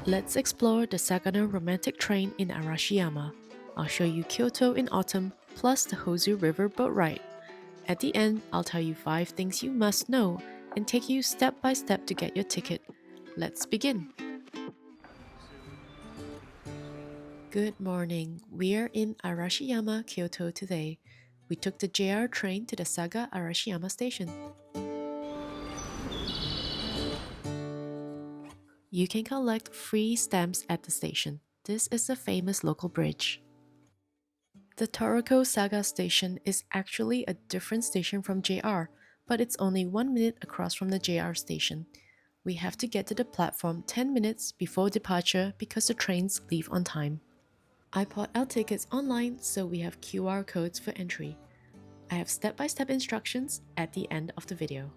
Let's explore the Sagano Romantic train in Arashiyama. I'll show you Kyoto in autumn, plus the Hozu River boat ride. At the end, I'll tell you 5 things you must know and take you step by step to get your ticket. Let's begin! Good morning. We are in Arashiyama, Kyoto today. We took the JR train to the Saga Arashiyama station. You can collect free stamps at the station. This is a famous local bridge. The Torokko Saga station is actually a different station from JR, but it's only 1 minute across from the JR station. We have to get to the platform 10 minutes before departure because the trains leave on time. I bought our tickets online, so we have QR codes for entry. I have step-by-step instructions at the end of the video.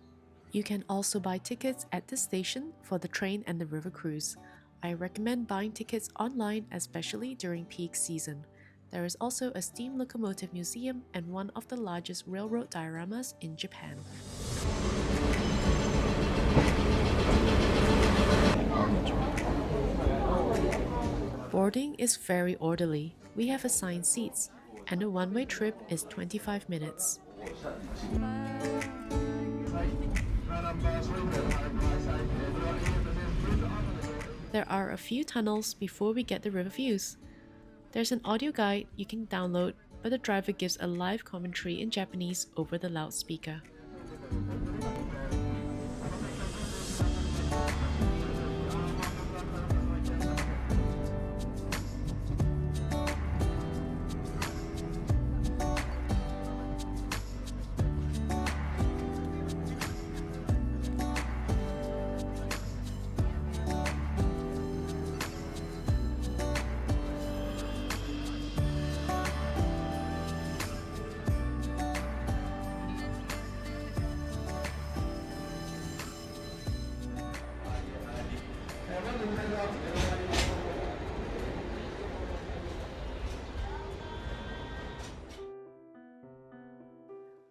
You can also buy tickets at the station for the train and the river cruise. I recommend buying tickets online, especially during peak season. There is also a steam locomotive museum and one of the largest railroad dioramas in Japan. Boarding is very orderly. We have assigned seats, and the one-way trip is 25 minutes. There are a few tunnels before we get the river views. There's an audio guide you can download, but the driver gives a live commentary in Japanese over the loudspeaker.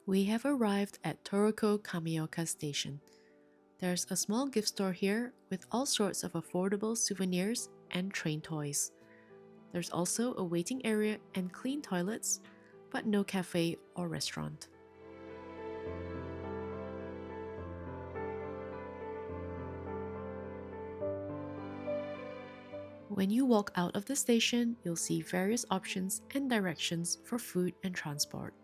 We have arrived at Torokko Kameoka station. There's a small gift store here with all sorts of affordable souvenirs and train toys. There's also a waiting area and clean toilets, but no cafe or restaurant. When you walk out of the station, you'll see various options and directions for food and transport.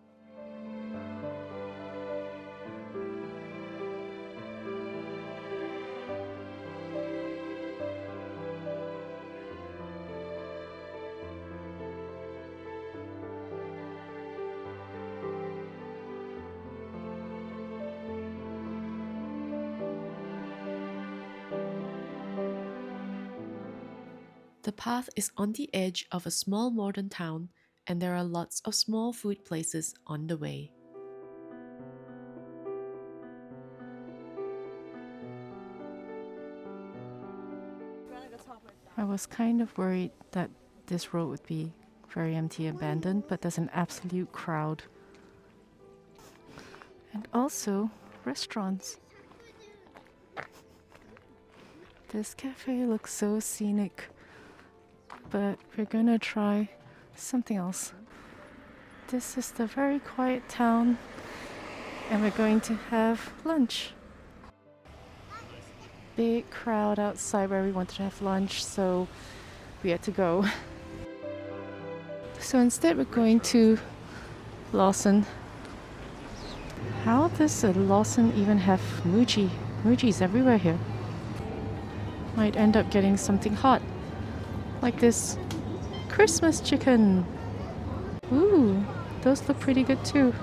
The path is on the edge of a small modern town, and there are lots of small food places on the way. I was kind of worried that this road would be very empty and abandoned, but there's an absolute crowd. And also restaurants. This cafe looks so scenic, but we're gonna try something else. This is the very quiet town, and we're going to have lunch. Big crowd outside where we wanted to have lunch, so we had to go. So instead we're going to Lawson. How does a Lawson even have muji? Muji's everywhere here. Might end up getting something hot, like this Christmas chicken. Ooh, those look pretty good too.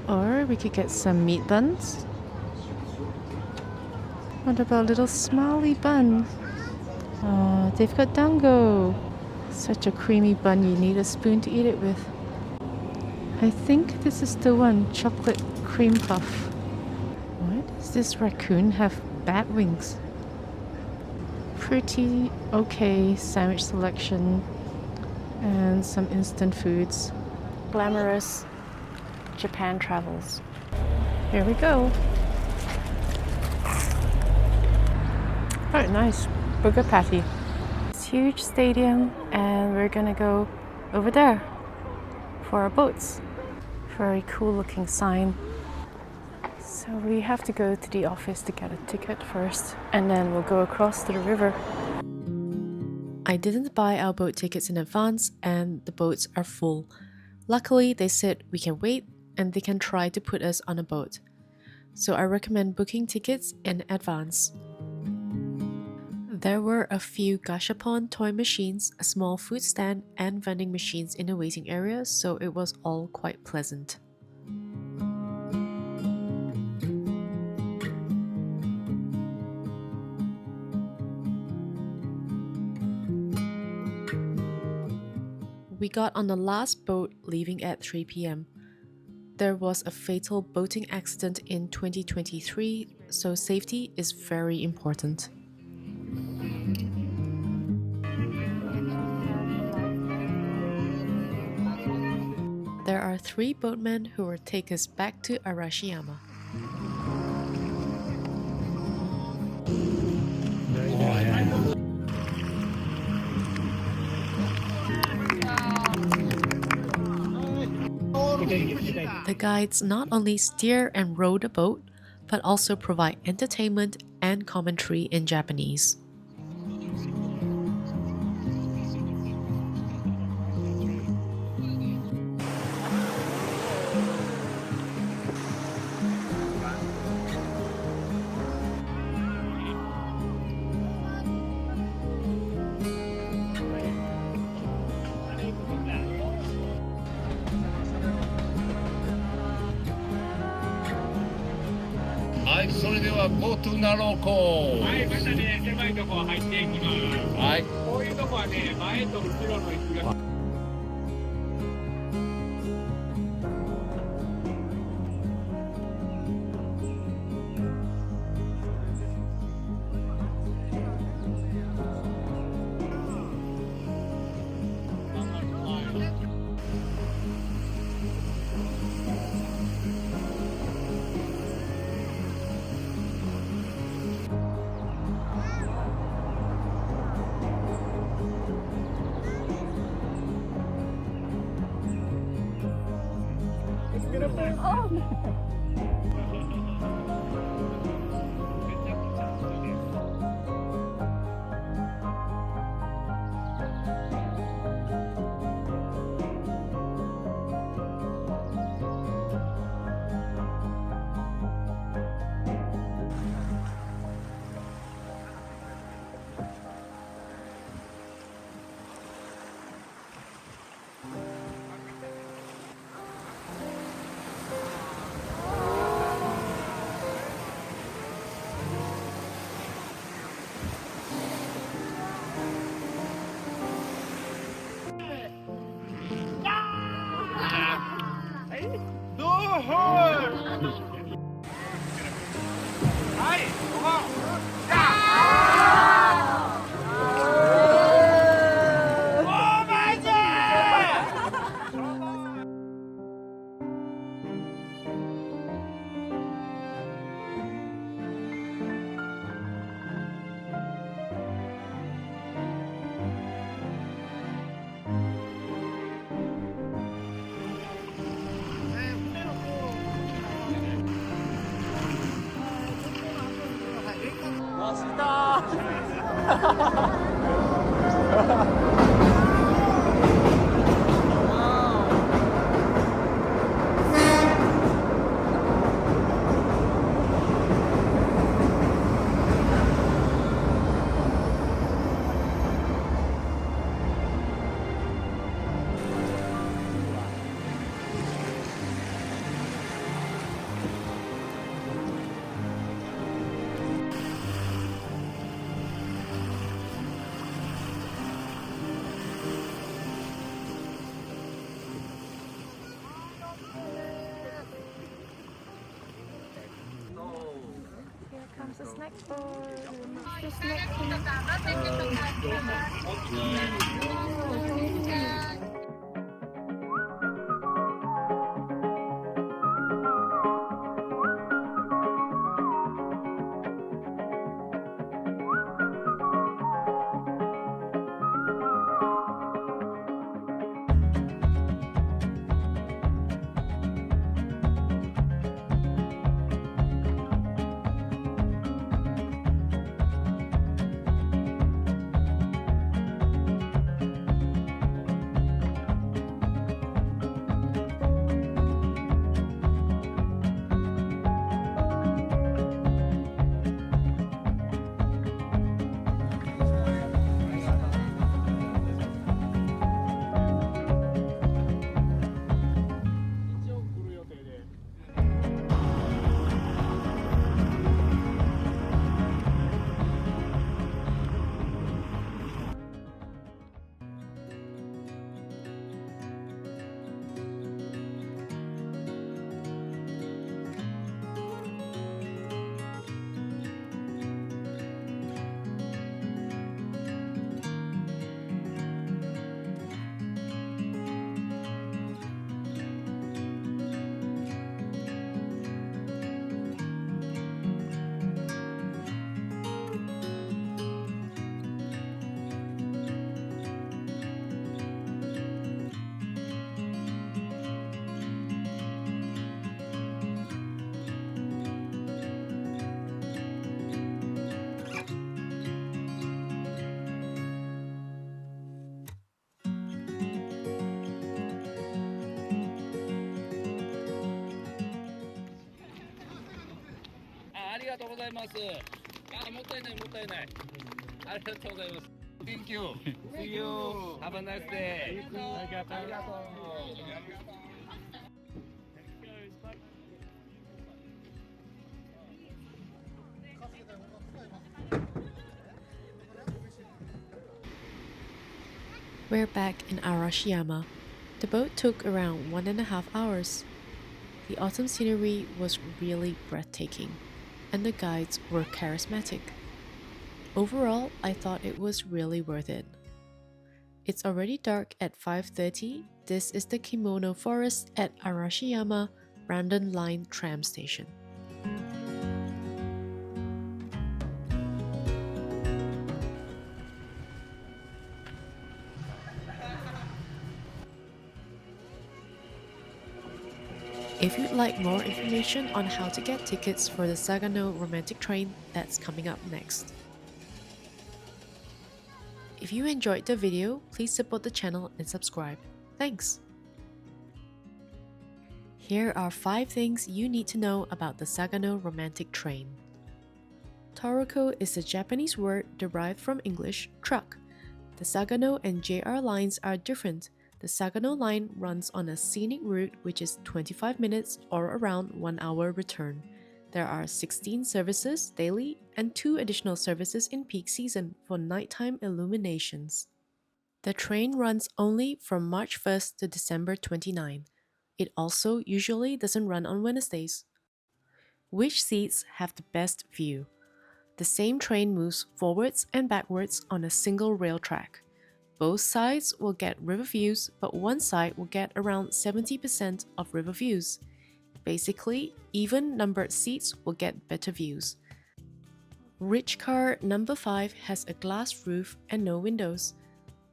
Or we could get some meat buns. What about a little smiley bun? Oh, they've got dango. Such a creamy bun, you need a spoon to eat it with. I think this is the one, chocolate cream puff. What? Does this raccoon have bat wings? Pretty okay sandwich selection and some instant foods. Glamorous Japan travels. Here we go. Quite nice. Burger patty. It's a huge stadium, and we're gonna go over there for our boats. Very cool looking sign. So we have to go to the office to get a ticket first, and then we'll go across to the river. I didn't buy our boat tickets in advance and the boats are full. Luckily, they said we can wait and they can try to put us on a boat. So I recommend booking tickets in advance. There were a few gashapon toy machines, a small food stand, and vending machines in the waiting area, so it was all quite pleasant. We got on the last boat leaving at 3 p.m. There was a fatal boating accident in 2023, so safety is very important. There are 3 boatmen who will take us back to Arashiyama. The guides not only steer and row the boat, but also provide entertainment and commentary in Japanese. The snack bar. とうございます。あ、もったいないもったいない。ありがとうございます。Thank you. See you. Have a nice day. ありがとう。ありがとう。We're back in Arashiyama. The boat took around 1.5 hours. The autumn scenery was really breathtaking, and the guides were charismatic. Overall, I thought it was really worth it. It's already dark at 5:30. This is the Kimono Forest at Arashiyama Randon Line tram station. If you'd like more information on how to get tickets for the Sagano Romantic train, that's coming up next. If you enjoyed the video, please support the channel and subscribe. Thanks! Here are 5 things you need to know about the Sagano Romantic train. Torokko is a Japanese word derived from English truck. The Sagano and JR lines are different. The Sagano line runs on a scenic route which is 25 minutes or around 1 hour return. There are 16 services daily and 2 additional services in peak season for nighttime illuminations. The train runs only from March 1st to December 29. It also usually doesn't run on Wednesdays. Which seats have the best view? The same train moves forwards and backwards on a single rail track. Both sides will get river views, but one side will get around 70% of river views. Basically, even numbered seats will get better views. Rich car number 5 has a glass roof and no windows.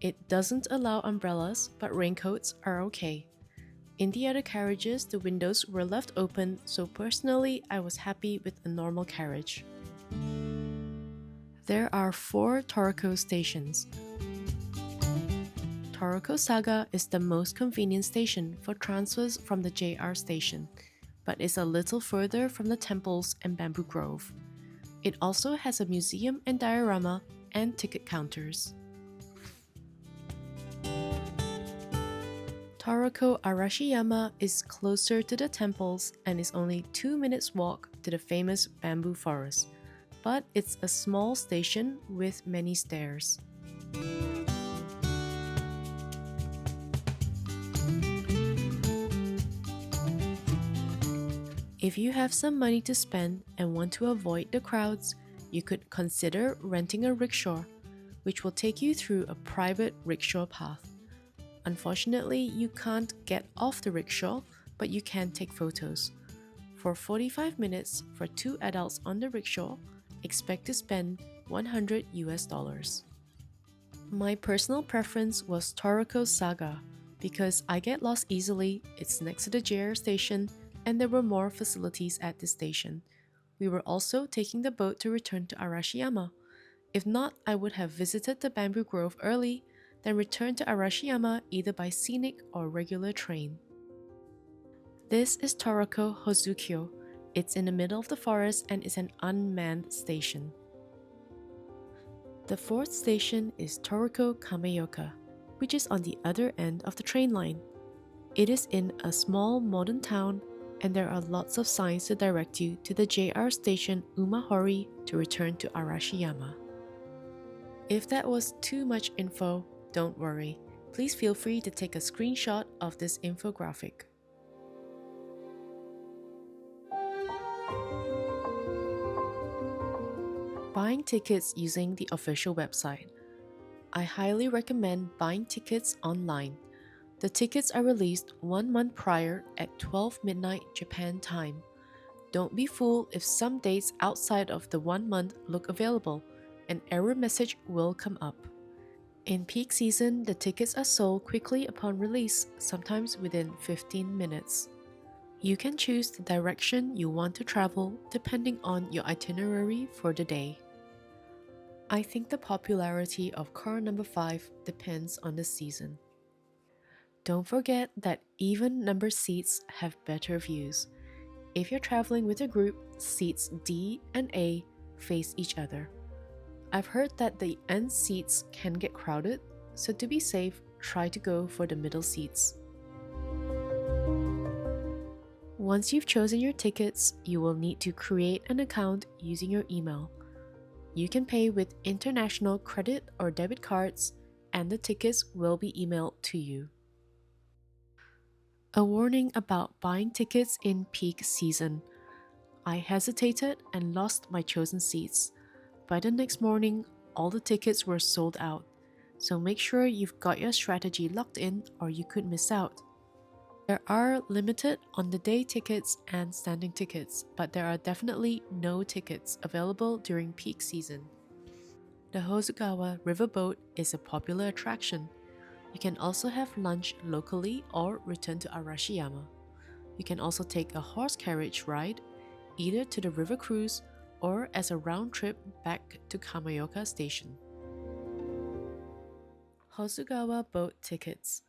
It doesn't allow umbrellas, but raincoats are okay. In the other carriages, the windows were left open, so personally, I was happy with a normal carriage. There are 4 Torokko stations. Torokko Saga is the most convenient station for transfers from the JR station, but is a little further from the temples and Bamboo Grove. It also has a museum and diorama and ticket counters. Torokko Arashiyama is closer to the temples and is only 2 minutes walk to the famous Bamboo Forest, but it's a small station with many stairs. If you have some money to spend and want to avoid the crowds, you could consider renting a rickshaw, which will take you through a private rickshaw path. Unfortunately, you can't get off the rickshaw, but you can take photos. For 45 minutes for 2 adults on the rickshaw, expect to spend $100. My personal preference was Torokko Saga because I get lost easily, it's next to the JR station, and there were more facilities at this station. We were also taking the boat to return to Arashiyama. If not, I would have visited the Bamboo Grove early, then returned to Arashiyama either by scenic or regular train. This is Torokko Hozukyo. It's in the middle of the forest and is an unmanned station. The 4th station is Torokko Kameoka, which is on the other end of the train line. It is in a small modern town, and there are lots of signs to direct you to the JR station Umahori to return to Arashiyama. If that was too much info, don't worry. Please feel free to take a screenshot of this infographic. Buying tickets using the official website. I highly recommend buying tickets online. The tickets are released 1 month prior at 12 midnight Japan time. Don't be fooled if some dates outside of the 1 month look available. An error message will come up. In peak season, the tickets are sold quickly upon release, sometimes within 15 minutes. You can choose the direction you want to travel depending on your itinerary for the day. I think the popularity of car number 5 depends on the season. Don't forget that even number seats have better views. If you're traveling with a group, seats D and A face each other. I've heard that the end seats can get crowded, so to be safe, try to go for the middle seats. Once you've chosen your tickets, you will need to create an account using your email. You can pay with international credit or debit cards, and the tickets will be emailed to you. A warning about buying tickets in peak season. I hesitated and lost my chosen seats. By the next morning, all the tickets were sold out, so make sure you've got your strategy locked in or you could miss out. There are limited on-the-day tickets and standing tickets, but there are definitely no tickets available during peak season. The Hozugawa River Boat is a popular attraction. You can also have lunch locally or return to Arashiyama. You can also take a horse carriage ride, either to the river cruise or as a round trip back to Kameoka Station. Hozugawa Boat tickets.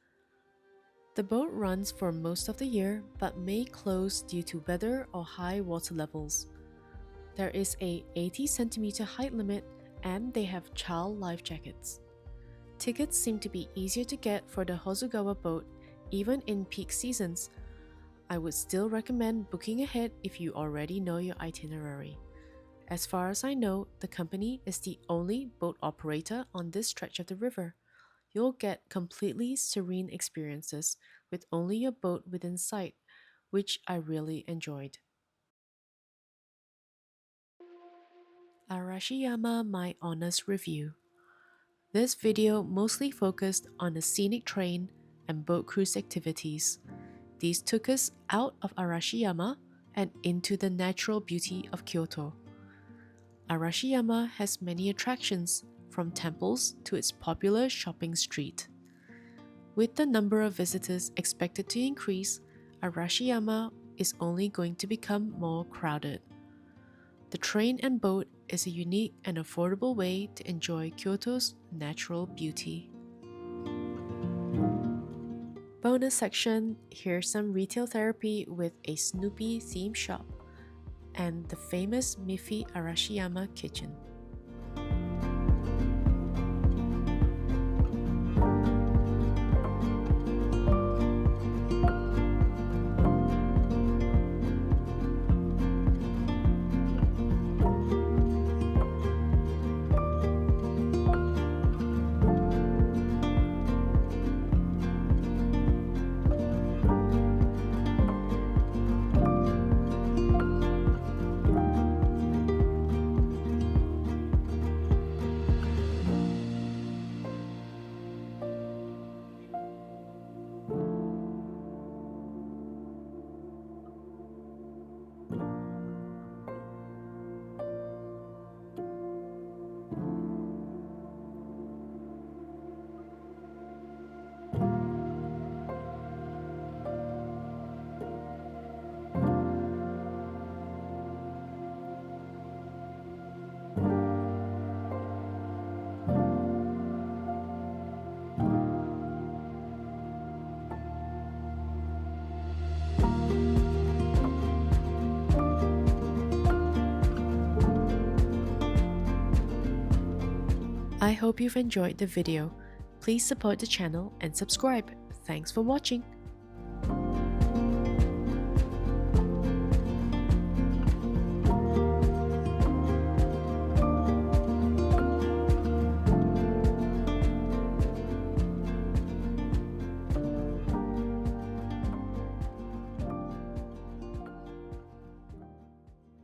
The boat runs for most of the year but may close due to weather or high water levels. There is a 80 cm height limit and they have child life jackets. Tickets seem to be easier to get for the Hozugawa Boat even in peak seasons. I would still recommend booking ahead if you already know your itinerary. As far as I know, the company is the only boat operator on this stretch of the river. You'll get completely serene experiences with only your boat within sight, which I really enjoyed. Arashiyama My Honest Review. This video mostly focused on the scenic train and boat cruise activities. These took us out of Arashiyama and into the natural beauty of Kyoto. Arashiyama has many attractions, from temples to its popular shopping street. With the number of visitors expected to increase, Arashiyama is only going to become more crowded. The train and boat is a unique and affordable way to enjoy Kyoto's natural beauty. Bonus section, here's some retail therapy with a Snoopy themed shop and the famous Miffy Arashiyama kitchen. I hope you've enjoyed the video. Please support the channel and subscribe. Thanks for watching.